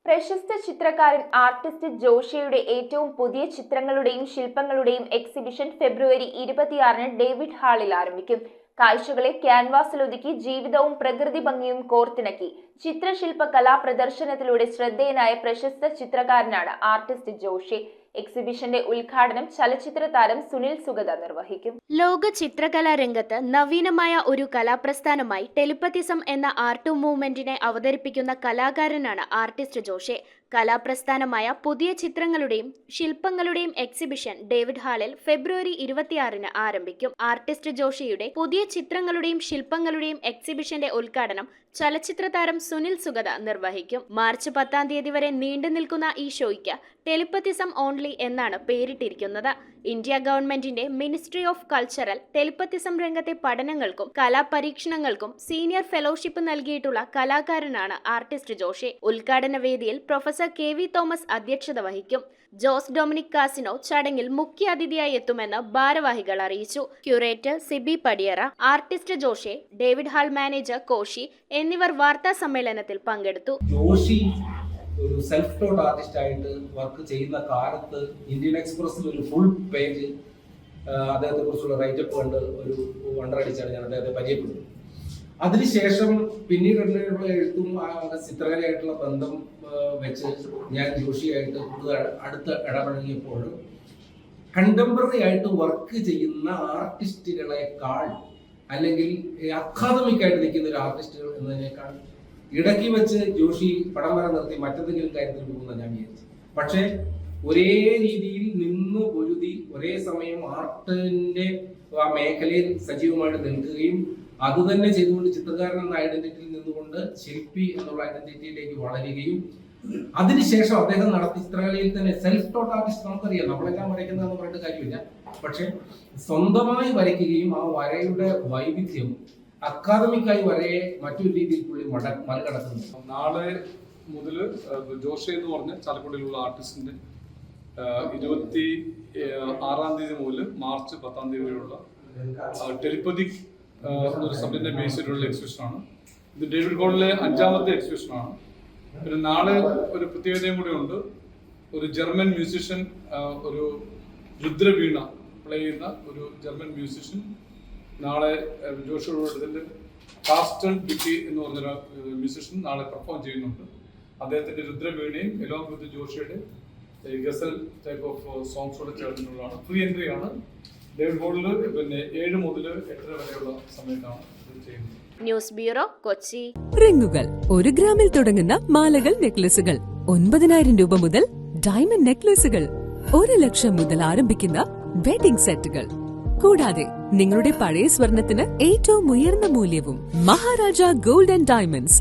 പ്രശസ്ത ചിത്രകാരൻ ആർട്ടിസ്റ്റ് ജോഷിയുടെ ഏറ്റവും പുതിയ ചിത്രങ്ങളുടെയും ശില്പങ്ങളുടെയും എക്സിബിഷൻ ഫെബ്രുവരി 26-ന് ഡേവിഡ് ഹാളിൽ ആരംഭിക്കും. കാഴ്ചകളെ ക്യാൻവാസിലൊതുക്കി ജീവിതവും പ്രകൃതി ഭംഗിയും കോർത്തിണക്കി ചിത്രശില്പ കലാപ്രദർശനത്തിലൂടെ ശ്രദ്ധേയനായ പ്രശസ്ത ചിത്രകാരനാണ് ആർട്ടിസ്റ്റ് ജോഷി. എക്സിബിഷന്റെ ഉദ്ഘാടനം ചലച്ചിത്ര താരം സുനിൽ സുഗത നിർവഹിക്കും. ലോക ചിത്രകലാ രംഗത്ത് നവീനമായ ഒരു കലാപ്രസ്ഥാനമായി ടെലിപ്പത്തിസം എന്ന ആർട്ട് മൂവ്മെന്റിനെ അവതരിപ്പിക്കുന്ന കലാകാരനാണ് ആർട്ടിസ്റ്റ് ജോഷി. കലാപ്രസ്ഥാനമായ പുതിയ ചിത്രങ്ങളുടെയും ശില്പങ്ങളുടെയും എക്സിബിഷൻ ഡേവിഡ് ഹാളിൽ ഫെബ്രുവരി 26-ന് ആരംഭിക്കും. ആർട്ടിസ്റ്റ് ജോഷിയുടെ പുതിയ ചിത്രങ്ങളുടെയും ശില്പങ്ങളുടെയും എക്സിബിഷന്റെ ഉദ്ഘാടനം ചലച്ചിത്ര താരം സുനിൽ സുഗത നിർവഹിക്കും. മാർച്ച് 10 വരെ നീണ്ടു നിൽക്കുന്ന ഈ ഷോയ്ക്ക് ടെലിപ്പത്തിസം ഓൺലി എന്നാണ് പേരിട്ടിരിക്കുന്നത്. ഇന്ത്യ ഗവൺമെന്റിന്റെ മിനിസ്ട്രി ഓഫ് കൾച്ചറൽ ടെലിപ്പത്തിസം രംഗത്തെ പഠനങ്ങൾക്കും കലാപരീക്ഷണങ്ങൾക്കും സീനിയർ ഫെലോഷിപ്പ് നൽകിയിട്ടുള്ള കലാകാരനാണ് ആർട്ടിസ്റ്റ് ജോഷി. ഉദ്ഘാടന വേദിയിൽ പ്രൊഫസർ KV തോമസ് അധ്യക്ഷത വഹിക്കും. ജോസ് ഡൊമിനിക് കാസിനോ ചടങ്ങിൽ മുഖ്യ അതിഥിയായി എത്തുമെന്ന് ഭാരവാഹികൾ അറിയിച്ചു. Curator Sibi Padiyara, artist Joshi, David hall manager Koshy എന്നിവർ വാർത്താ സമ്മേളനത്തിൽ പങ്കെടുത്തു. ജോഷി ഒരു സെൽഫ് ടോട്ട് ആർട്ടിസ്റ്റ് ആയിട്ട് വർക്ക് ചെയ്യുന്ന കാലത്ത് ഇന്ത്യൻ എക്സ്പ്രസിൽ ഒരു ഫുൾ പേജ് അദ്ദേഹത്തെ കുറിച്ചുള്ള റൈറ്റപ്പ് കണ്ട് ഒരു വണ്ടറടിച്ചാണ് ഞാൻ അദ്ദേഹത്തെ പരിചയപ്പെടുന്നത്. അതിനുശേഷം പിന്നീടുള്ള എഴുത്തും ചിത്രകലയായിട്ടുള്ള ബന്ധം വെച്ച് ഞാൻ ജോഷിയായിട്ട് കൂടുതൽ അടുത്ത് ഇടപഴകിയപ്പോൾ കണ്ടംപററി ആയിട്ട് വർക്ക് ചെയ്യുന്ന ആർട്ടിസ്റ്റുകളെക്കാൾ അല്ലെങ്കിൽ അക്കാദമിക് ആയിട്ട് നിൽക്കുന്ന ഒരു ആർട്ടിസ്റ്റുകൾ എന്നതിനേക്കാൾ ഇടയ്ക്ക് വെച്ച് ജോഷി പടം വരെ നിർത്തി മറ്റെന്തെങ്കിലും കാര്യത്തിൽ പോകുന്ന ഞാൻ വിചാരിച്ചു. പക്ഷേ ഒരേ രീതിയിൽ നിന്ന് പൊരുതി ഒരേ സമയം ആർട്ടിന്റെ ആ മേഖലയിൽ സജീവമായിട്ട് നിൽക്കുകയും അതുതന്നെ ചെയ്തുകൊണ്ട് ചിത്രകാരൻ എന്ന ഐഡന്റിറ്റിയിൽ നിന്നുകൊണ്ട് ശില്പി എന്നുള്ള ഐഡന്റിറ്റിയിലേക്ക് വളരുകയും അതിനുശേഷം അദ്ദേഹം നടത്തിയ ചിത്രകലയിൽ തന്നെ സെൽഫ് ടോട്ട് ആർട്ടിസ്റ്റ് നമുക്കറിയാം, നമ്മളെല്ലാം വരയ്ക്കുന്നതെന്ന് പറഞ്ഞിട്ട് കാര്യമില്ല. പക്ഷെ സ്വന്തമായി വരയ്ക്കുകയും ആ വരയുടെ വൈവിധ്യം അക്കാദമിക്കായി വരയെ മറ്റൊരു രീതിയിൽ പുള്ളി മറികടക്കുന്നു. നാളെ മുതൽ ജോഷി എന്ന് പറഞ്ഞ ചാലക്കുടിയിലുള്ള ആർട്ടിസ്റ്റിന്റെ 26 മുതൽ മാർച്ച് 10 വരെയുള്ള ടെലിപ്പതിക് എന്നൊരു സബ്ജക്റ്റിനെ ബേസ് ചെയ്തിട്ടുള്ള എക്സിബിഷനാണ്. ഇത് ഡേവിഡ് ഹാളിലെ 5ാമത്തെ എക്സിബിഷനാണ്. പിന്നെ നാളെ ഒരു പ്രത്യേകതയും കൂടി ഉണ്ട്. ഒരു ജർമ്മൻ മ്യൂസിഷ്യൻ, ഒരു രുദ്രവീണ പ്ലേ ചെയ്യുന്ന ഒരു ജർമ്മൻ മ്യൂസിഷ്യൻ നാളെ ജോഷിയുടെ കാസ്റ്റൺ ബിക്കി എന്ന് പറഞ്ഞൊരു മ്യൂസിഷ്യൻ നാളെ പെർഫോം ചെയ്യുന്നുണ്ട്. അദ്ദേഹത്തിന്റെ രുദ്രവീണയും എലോങ് വിത്ത് ജോഷിയുടെ ഗസൽ ടൈപ്പ് ഓഫ് സോങ്സ് കൂടെ ചേർന്നിട്ടുള്ളതാണ്. ഫ്രീ എൻട്രി ആണ്. ഡേവിഡ് ഹാളിൽ പിന്നെ 7 മുതൽ 8 വരെയുള്ള സമയത്താണ് ഇത് ചെയ്യുന്നത്. News bureau, Kochi. റിങ്ങുകൾ 1 ഗ്രാമിൽ തുടങ്ങുന്ന മാലകൾ, നെക്ലസുകൾ 9,000 രൂപ മുതൽ ഡയമണ്ട് നെക്ലസുകൾ 1 ലക്ഷം മുതൽ ആരംഭിക്കുന്ന വെഡിംഗ് സെറ്റുകൾ, കൂടാതെ നിങ്ങളുടെ പഴയ സ്വർണത്തിന് ഏറ്റവും ഉയർന്ന മൂല്യവും. Maharaja gold and diamonds